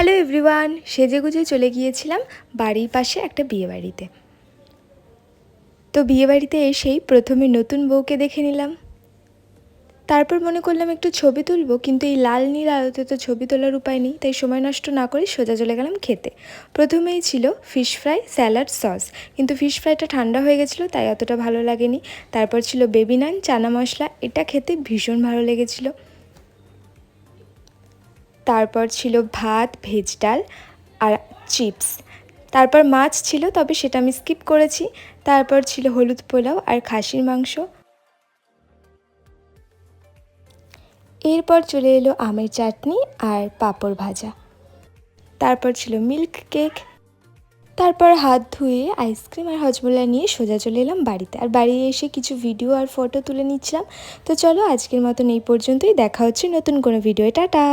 Hello everyone, সেজেগুজে চলে গিয়েছিলাম বাড়ির পাশে একটা বিয়েবাড়িতে। তো বিয়েবাড়িতে এসেই প্রথমে নতুন বউকে দেখে নিলাম। তারপর মনে করলাম একটু ছবি তুলবো, কিন্তু এই লাল নীল আলোতে তো ছবি তোলার উপায় নেই, তাই সময় নষ্ট না করে সোজা চলে গেলাম খেতে। প্রথমেই ছিল ফিশ ফ্রাই, স্যালাড, সস, কিন্তু ফিশ ফ্রাইটা ঠান্ডা হয়ে গেছিলো তাই অতটা ভালো লাগেনি। তারপর ছিল বেবি নান, চানা মশলা, এটা খেতে ভীষণ ভালো লেগেছিলো। তারপর ছিল ভাত, ভেজ ডাল আর চিপস। তারপর মাছ ছিল, তবে সেটা আমি স্কিপ করেছি। তারপর ছিল হলুদ পোলাও আর খাসির মাংস। এরপর চলে এলো আমের চাটনি আর পাঁপড় ভাজা। তারপর ছিল মিল্ক কেক। তারপর হাত ধুয়ে আইসক্রিম আর হজমোলা নিয়ে সোজা চলে এলাম বাড়িতে। আর বাড়ি এসে কিছু ভিডিও আর ফটো তুলে নিচ্ছিলাম। তো চলো আজকের মতন এই পর্যন্তই, দেখা হচ্ছে নতুন কোনো ভিডিও। টাটা।